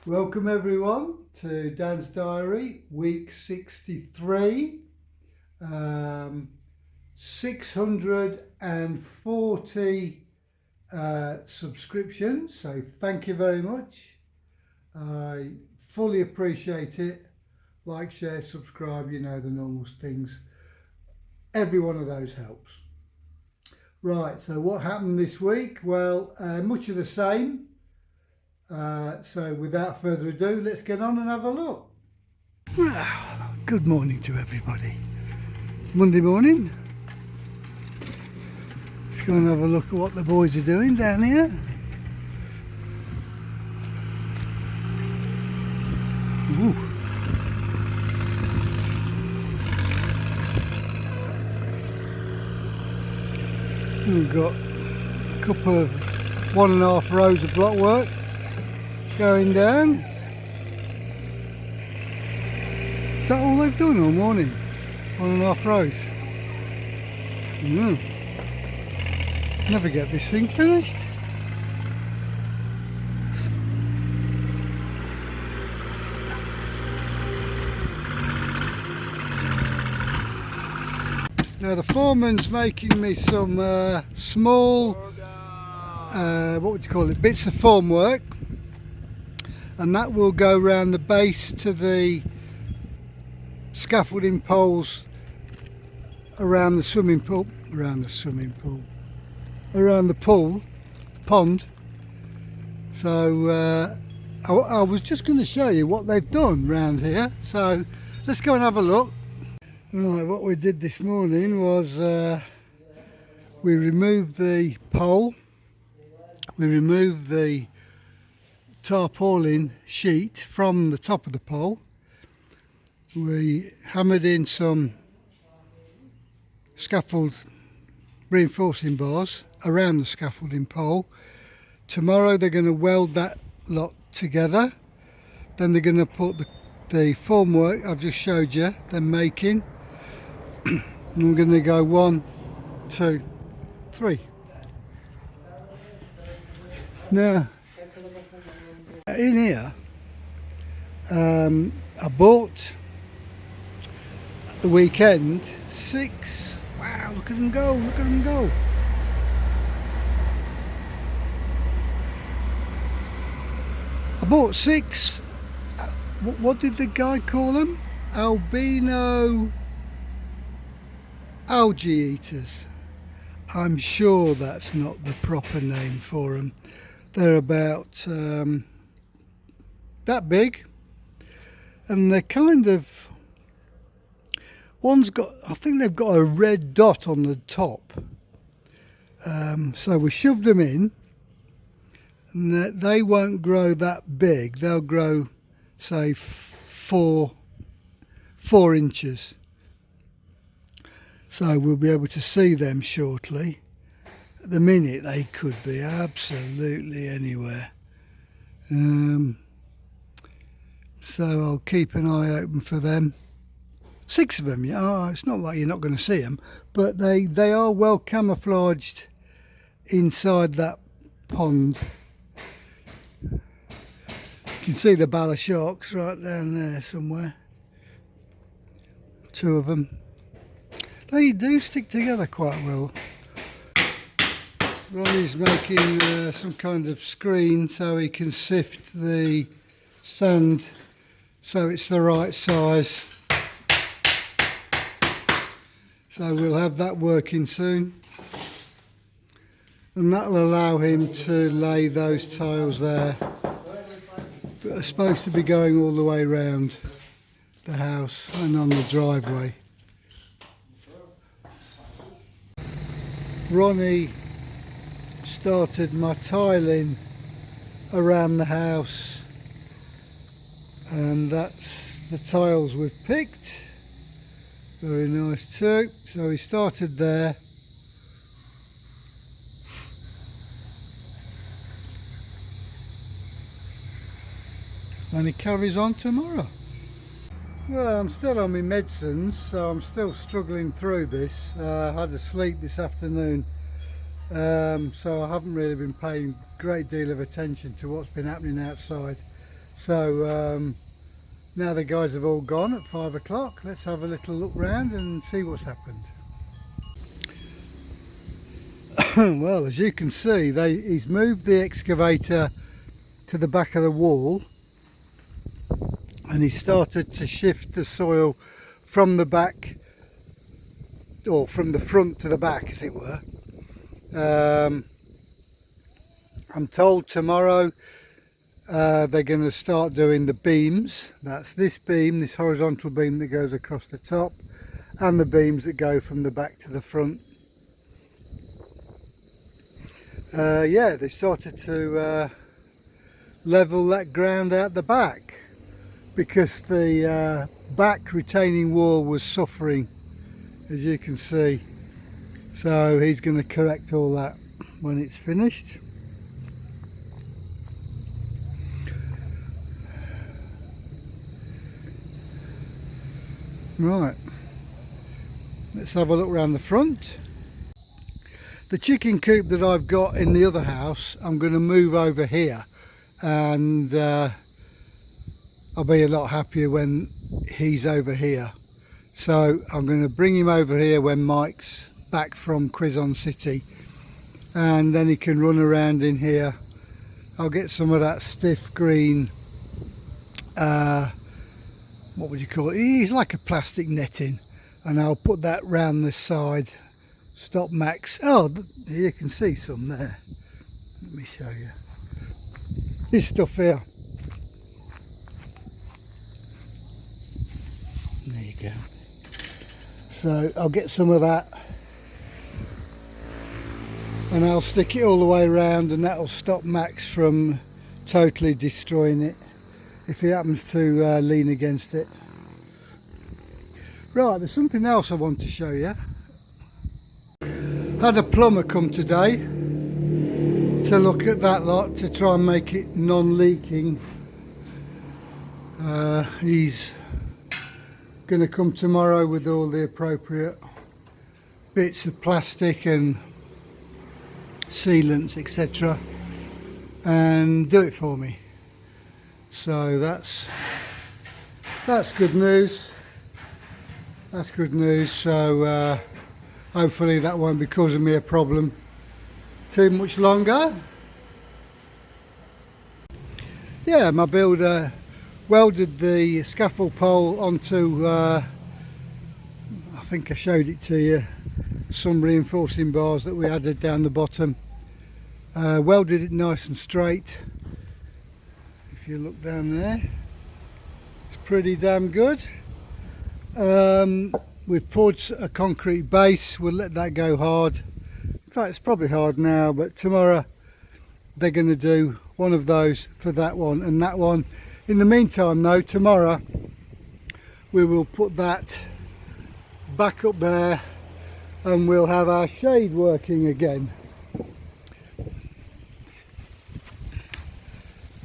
Welcome everyone to Dan's Diary, week 63, 640 subscriptions, so thank you very much. I fully appreciate it. Like, share, subscribe, you know the normal things. Every one of those helps. Right, so what happened this week? Well, much of the same. So without further ado, let's get on and have a look. Good morning to everybody. Monday morning. Let's go and have a look at what the boys are doing down here. Ooh. We've got a couple of 1.5 rows of block work going down. Is that all they've done all morning? 1.5 rows. Never get this thing finished. Now the foreman's making me some small, what would you call it, bits of formwork, and that will go around the base to the scaffolding poles around the swimming pool, around the pond. So I was just going to show you what they've done round here, so let's go and have a look. Right, what we did this morning was we removed the pole, we removed the tarpaulin sheet from the top of the pole, we hammered in some scaffold reinforcing bars around the scaffolding pole. Tomorrow they're going to weld that lot together, then they're going to put the formwork I've just showed you them making. And we're going to go 1, 2, 3. Now, in here, I bought at the weekend 6. Wow, look at them go! Look at them go! I bought 6. What did the guy call them? Albino algae eaters. I'm sure that's not the proper name for them. They're about that big, and they're kind of, one's got, I think they've got a red dot on the top. So we shoved them in, and they won't grow that big. They'll grow, say, 4 inches. So we'll be able to see them shortly. At the minute they could be absolutely anywhere. So I'll keep an eye open for them. 6 of them, yeah. Oh, it's not like you're not going to see them, but they are well camouflaged inside that pond. You can see the bala sharks right down there somewhere. 2 of them. They do stick together quite well. Ronnie's making some kind of screen so he can sift the sand so it's the right size. So we'll have that working soon. And that'll allow him to lay those tiles there that are supposed to be going all the way around the house and on the driveway. Ronnie started my tiling around the house, and that's the tiles we've picked. Very nice too. So he started there. And he carries on tomorrow. Well, I'm still on my medicines, so I'm still struggling through this. I had a sleep this afternoon, so I haven't really been paying a great deal of attention to what's been happening outside. So now the guys have all gone at 5 o'clock. Let's have a little look round and see what's happened. Well, as you can see, he's moved the excavator to the back of the wall, and he started to shift the soil from the back, or from the front to the back, as it were. I'm told tomorrow they're going to start doing the beams. That's this beam, this horizontal beam that goes across the top, and the beams that go from the back to the front. Yeah, they started to level that ground out the back, because the back retaining wall was suffering, as you can see. So he's going to correct all that when it's finished. Right, let's have a look around the front. The chicken coop that I've got in the other house, I'm going to move over here, and I'll be a lot happier when he's over here. So I'm going to bring him over here when Mike's back from Quezon City, and then he can run around in here. I'll get some of that stiff green, what would you call it? It's like a plastic netting, and I'll put that round this side. Stop Max. Oh, you can see some there. Let me show you. This stuff here. There you go. So I'll get some of that, and I'll stick it all the way around, and that'll stop Max from totally destroying it if he happens to lean against it. Right, there's something else I want to show you. Had a plumber come today to look at that lot to try and make it non-leaking. He's going to come tomorrow with all the appropriate bits of plastic and sealants, etc., and do it for me. So that's good news. That's good news. So hopefully that won't be causing me a problem too much longer. Yeah, my builder welded the scaffold pole onto, I think I showed it to you, some reinforcing bars that we added down the bottom. Welded it nice and straight. If you look down there, it's pretty damn good. We've poured a concrete base. We'll let that go hard. In fact, it's probably hard now, but tomorrow they're going to do one of those for that one and that one. In the meantime though, tomorrow we will put that back up there, and we'll have our shade working again.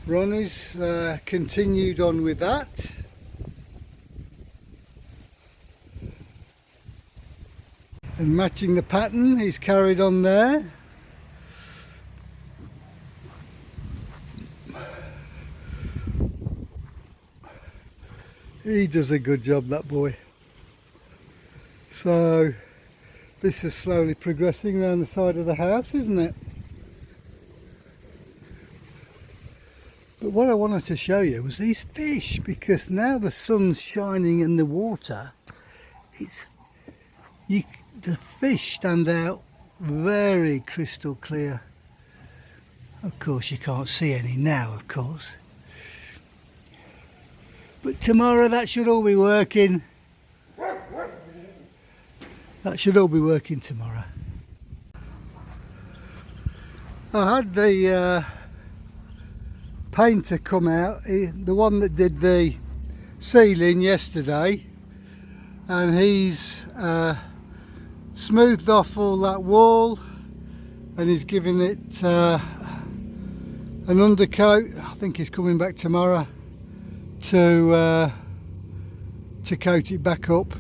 Ronnie's continued on with that. And matching the pattern, he's carried on there. He does a good job, that boy. So this is slowly progressing around the side of the house, isn't it? But what I wanted to show you was these fish, because now the sun's shining in the water, the fish stand out very crystal clear. Of course you can't see any now, of course. But tomorrow that should all be working. That should all be working tomorrow. I had the painter come out, the one that did the ceiling yesterday, and he's smoothed off all that wall, and he's giving it an undercoat. I think he's coming back tomorrow to coat it back up,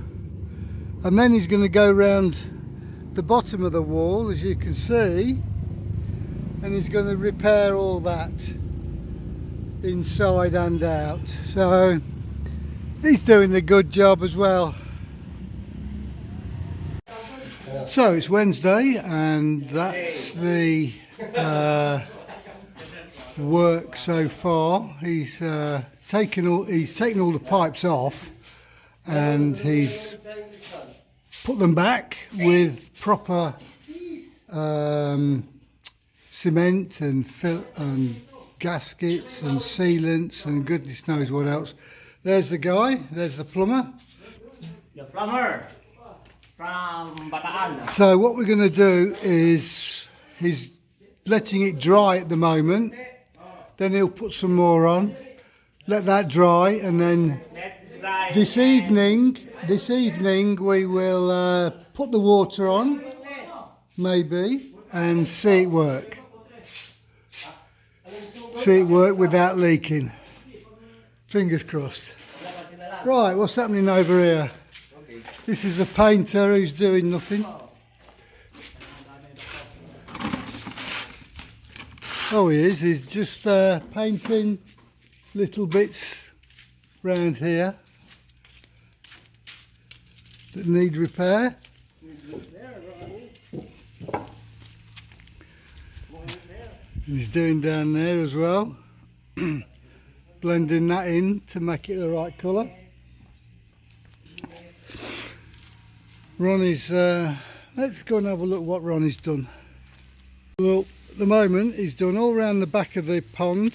and then he's going to go around the bottom of the wall, as you can see, and he's going to repair all that. inside and out, so he's doing a good job as well. So it's Wednesday, and that's the work so far. He's taken all the pipes off, and he's put them back with proper cement and gaskets and sealants and goodness knows what else. There's the guy, there's the plumber. The plumber from Bataan. So what we're going to do is, he's letting it dry at the moment, then he'll put some more on, let that dry, and then this evening we will put the water on, maybe, and see it work. See it work without leaking. Fingers crossed. Right, what's happening over here? This is a painter who's doing nothing. Oh, he is. He's just painting little bits round here that need repair. And he's doing down there as well, blending that in to make it the right colour. Ronnie's, let's go and have a look what Ronnie's done. Well, at the moment he's done all round the back of the pond,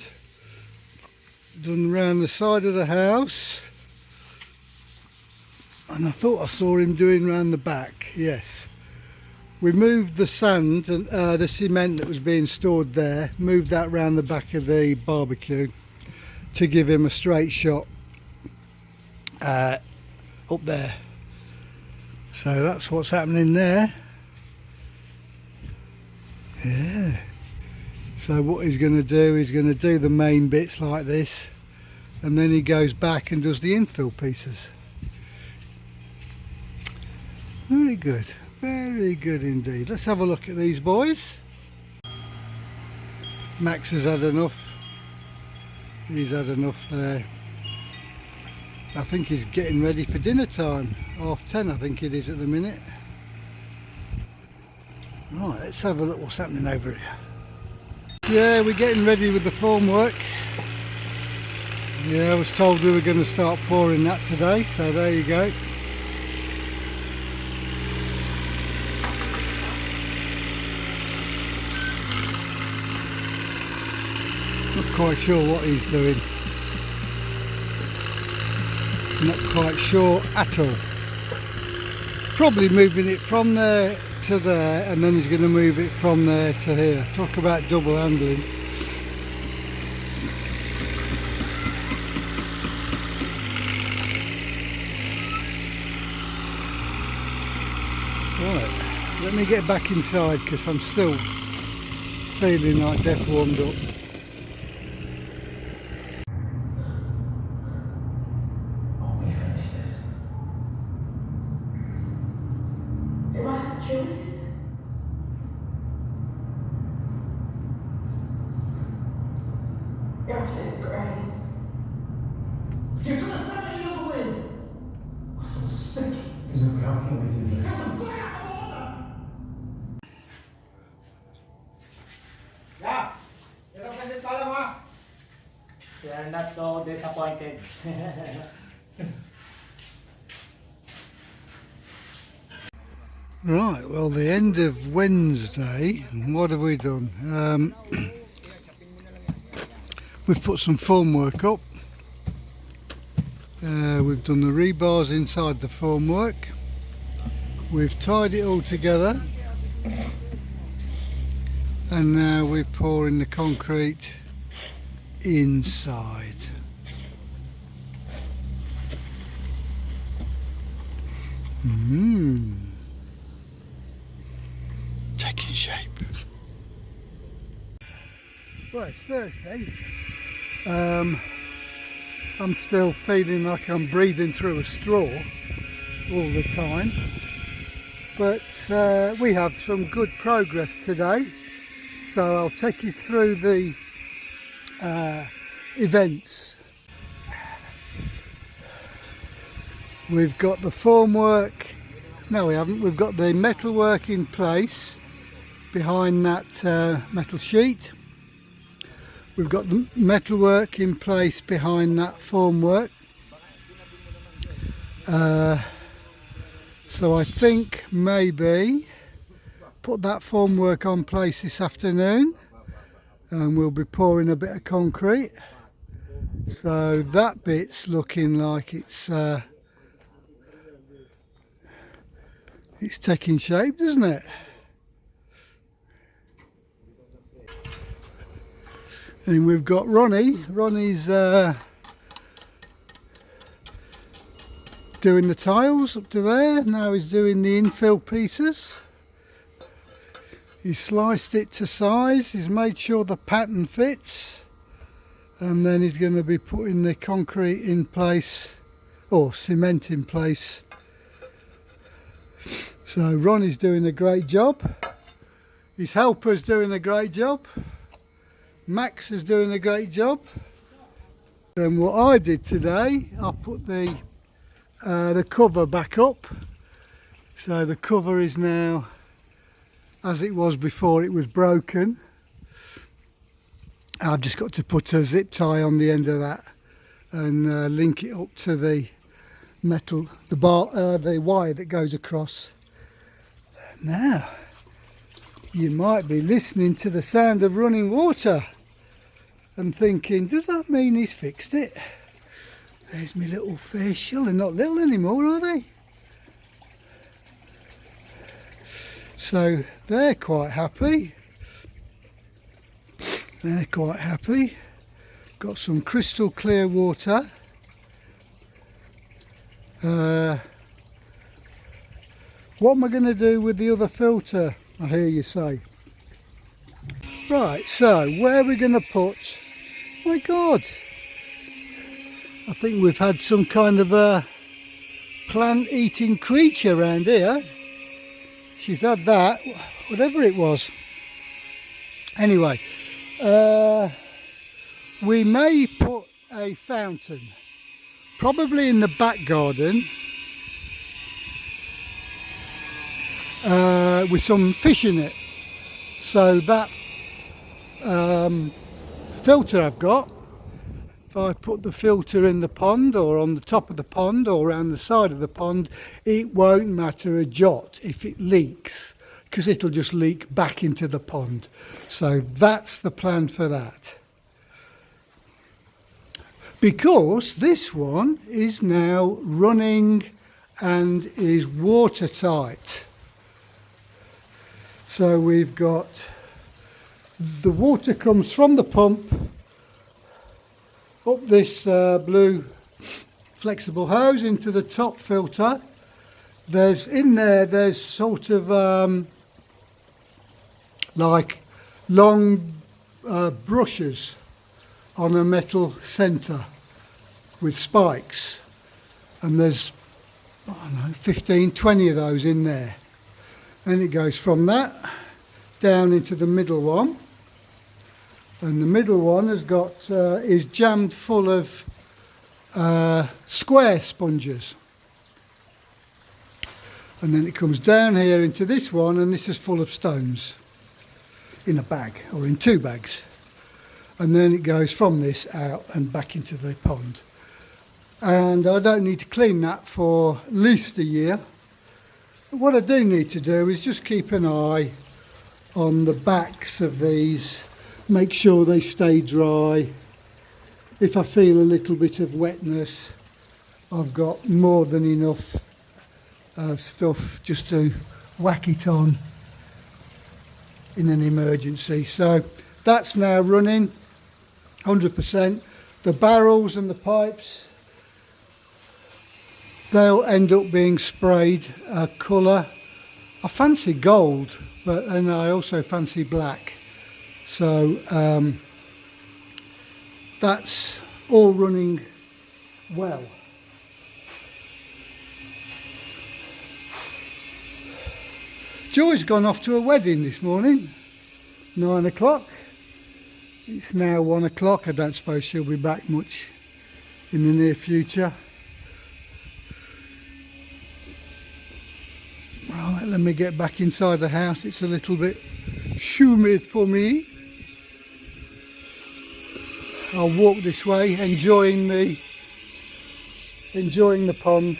done round the side of the house, and I thought I saw him doing round the back, yes. We moved the sand and the cement that was being stored there, moved that round the back of the barbecue to give him a straight shot up there. So that's what's happening there. Yeah. So what he's going to do, he's going to do the main bits like this, and then he goes back and does the infill pieces. Very good. Very good indeed. Let's have a look at these boys. Max has had enough. He's had enough there. I think he's getting ready for dinner time. 10:30 I think it is at the minute. Right, let's have a look what's happening over here. Yeah, we're getting ready with the formwork. Yeah, I was told we were going to start pouring that today, so there you go. Not quite sure what he's doing. Not quite sure at all. Probably moving it from there to there, and then he's going to move it from there to here. Talk about double handling. Right, let me get back inside because I'm still feeling like death warmed up. Do I have a choice? You're a disgrace. You're gonna send me over with! I'm so sick. It's okay, I can't wait to leave. I was way out of order! Yeah, we are not so disappointed. Right, well, the end of Wednesday, what have we done? We've put some formwork up. We've done the rebars inside the formwork. We've tied it all together. And now we're pouring the concrete inside. Taking shape. Well, it's Thursday. I'm still feeling like I'm breathing through a straw all the time, but we have some good progress today, so I'll take you through the events. We've got the formwork, no we haven't, we've got the metalwork in place behind that metal sheet. We've got the metalwork in place behind that formwork. So I think maybe put that formwork on place this afternoon and we'll be pouring a bit of concrete. So that bit's looking like it's taking shape, doesn't it? And we've got Ronnie. Ronnie's doing the tiles up to there. Now he's doing the infill pieces. He's sliced it to size. He's made sure the pattern fits. And then he's going to be putting the concrete in place, or cement in place. So Ronnie's doing a great job. His helper's doing a great job. Max is doing a great job. And what I did today, I put the cover back up. So the cover is now as it was before it was broken. I've just got to put a zip tie on the end of that and link it up to the metal, the wire that goes across. Now, you might be listening to the sound of running water and thinking, does that mean he's fixed it? There's my little fish. Well, they're not little anymore, are they? So they're quite happy. They're quite happy. Got some crystal clear water. What am I going to do with the other filter? I hear you say. Right, so where are we going to put? My God, I think we've had some kind of a plant-eating creature around here. She's had that, whatever it was. Anyway, we may put a fountain, probably in the back garden, with some fish in it. So that filter I've got, if I put the filter in the pond or on the top of the pond or around the side of the pond, it won't matter a jot if it leaks, because it'll just leak back into the pond. So that's the plan for that. Because this one is now running and is watertight. So we've got, the water comes from the pump up this blue flexible hose into the top filter. There's sort of like long brushes on a metal centre with spikes, and there's, I don't know, 15, 20 of those in there. And it goes from that down into the middle one, and the middle one has got is jammed full of square sponges, and then it comes down here into this one, and this is full of stones in a bag or in two bags, and then it goes from this out and back into the pond. And I don't need to clean that for at least a year. What I do need to do is just keep an eye on the backs of these, make sure they stay dry. If I feel a little bit of wetness, I've got more than enough stuff just to whack it on in an emergency. So that's now running 100%. The barrels and the pipes, they'll end up being sprayed a colour. I fancy gold, and I also fancy black. So that's all running well. Joy's gone off to a wedding this morning, 9 o'clock. It's now 1 o'clock. I don't suppose she'll be back much in the near future. Right, let me get back inside the house. It's a little bit humid for me. I'll walk this way, enjoying the pond.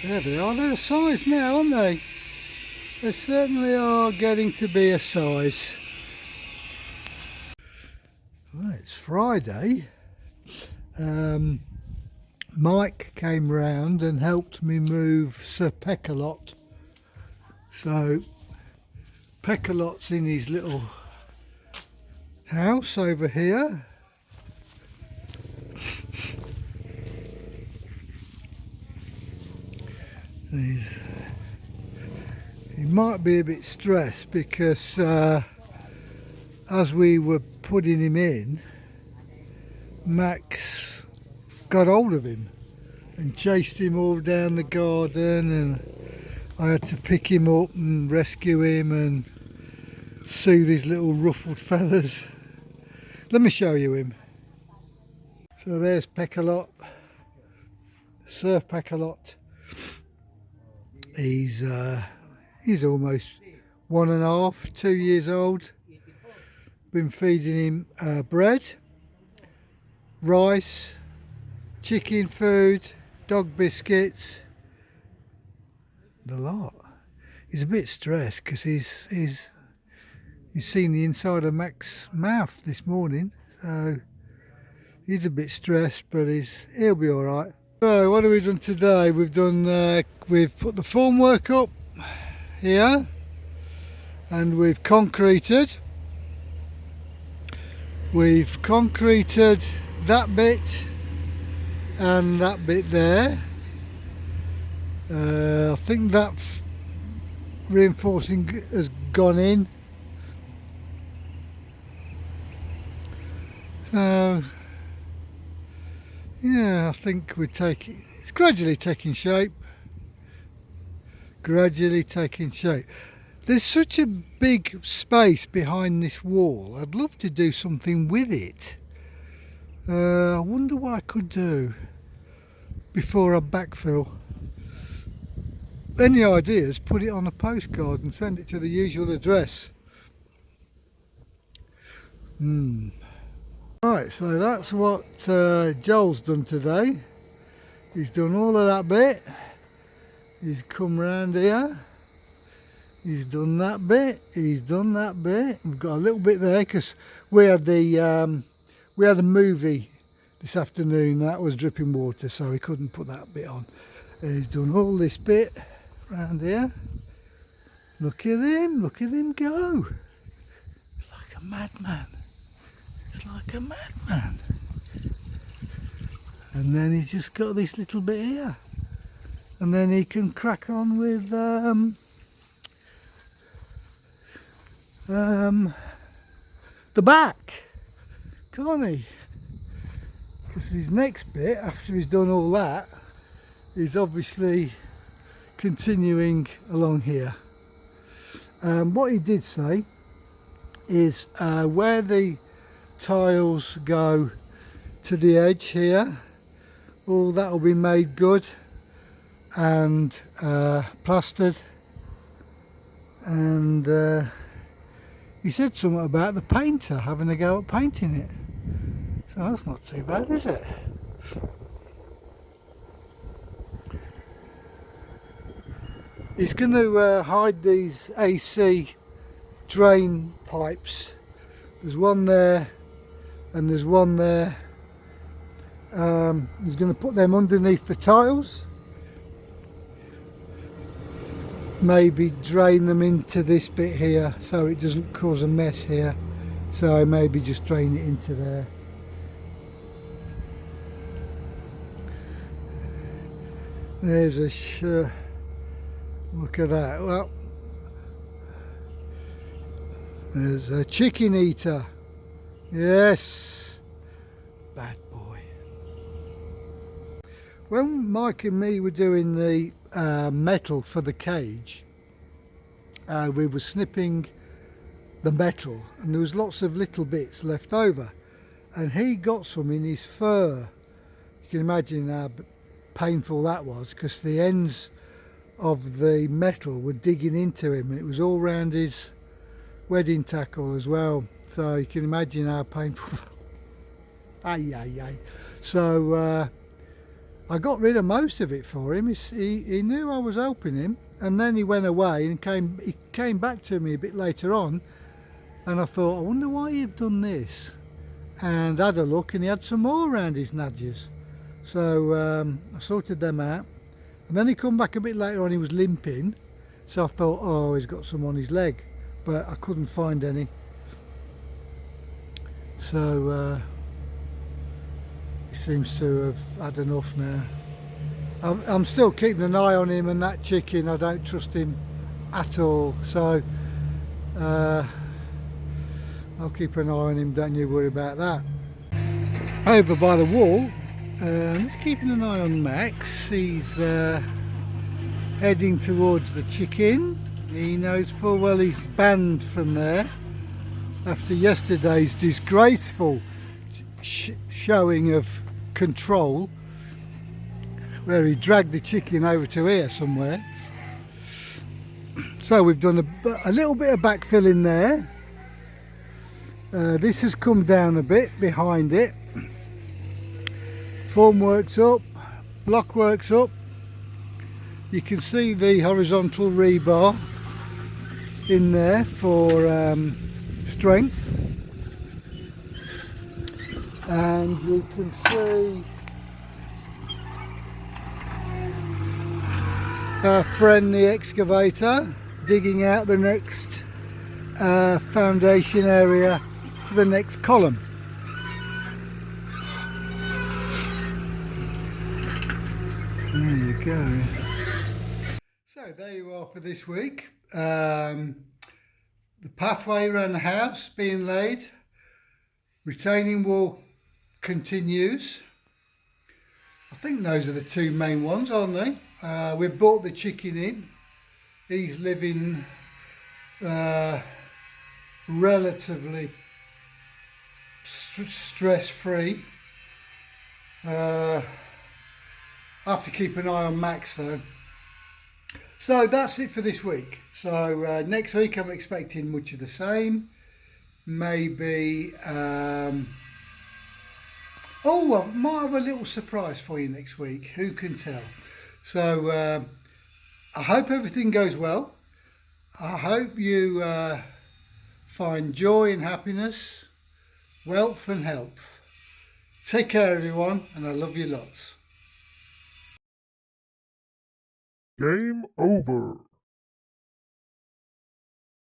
There they are. They're a size now, aren't they? They certainly are getting to be a size. Well, it's Friday. Mike came round and helped me move Sir PeckaLot. So PeckaLot's in his little house over here. He might be a bit stressed because as we were putting him in, Max got hold of him and chased him all down the garden, and I had to pick him up and rescue him and soothe his little ruffled feathers. Let me show you him. So there's PeckaLot, Sir PeckaLot. He's almost 1.5, 2 years old. Been feeding him bread, rice, chicken food, dog biscuits, the lot. He's a bit stressed because he's seen the inside of Max's mouth this morning, so he's a bit stressed, but he'll be all right. So what have we done today? We've put the formwork up here, and we've concreted. We've concreted that bit and that bit there. I think that reinforcing has gone in. Yeah, I think it's gradually taking shape. There's such a big space behind this wall. I'd love to do something with it. I wonder what I could do before I backfill. Any ideas? Put it on a postcard and send it to the usual address. Right, so that's what Joel's done today. He's done all of that bit. He's come round here. He's done that bit. He's done that bit. We've got a little bit there because we had a movie this afternoon that was dripping water, so he couldn't put that bit on. He's done all this bit round here. Look at him go. It's like a madman. And then he's just got this little bit here, and then he can crack on with the back, can't he? Because his next bit, after he's done all that, is obviously continuing along here. What he did say is where the tiles go to the edge here, all that will be made good and plastered, and he said something about the painter having a go at painting it, so that's not too bad, is it? He's going to hide these AC drain pipes. There's one there and there's one there. He's going to put them underneath the tiles, maybe drain them into this bit here so it doesn't cause a mess here, so maybe just drain it into there. There's a look at that. Well, there's a chicken eater. Yes, bad boy. When Mike and me were doing the metal for the cage, we were snipping the metal and there was lots of little bits left over, and he got some in his fur. You can imagine how painful that was, because the ends of the metal were digging into him and it was all round his wedding tackle as well, so you can imagine how painful. So I got rid of most of it for him. He knew I was helping him, and then he went away and he came back to me a bit later on, and I thought, I wonder why you've done this, and had a look, and he had some more around his nudges. So I sorted them out, and then he come back a bit later on. He was limping, so I thought, oh, he's got some on his leg, but I couldn't find any. So he seems to have had enough now. I'm still keeping an eye on him, and that chicken, I don't trust him at all, so I'll keep an eye on him, don't you worry about that. Over by the wall, just keeping an eye on Max. He's heading towards the chicken. He knows full well he's banned from there after yesterday's disgraceful showing of control, where he dragged the chicken over to here somewhere. So we've done a little bit of backfill in there. This has come down a bit behind it. Form works up, block works up. You can see the horizontal rebar in there for strength, and you can see our friend the excavator digging out the next foundation area for the next column. There you go. So there you are for this week. The pathway around the house being laid. Retaining wall continues. I think those are the two main ones, aren't they? We've brought the chicken in. He's living relatively stress-free. I have to keep an eye on Max though. So that's it for this week. So next week I'm expecting much of the same. Maybe oh, I might have a little surprise for you next week, who can tell. So I hope everything goes well. I hope you find joy and happiness, wealth and health. Take care everyone, and I love you lots. Game over.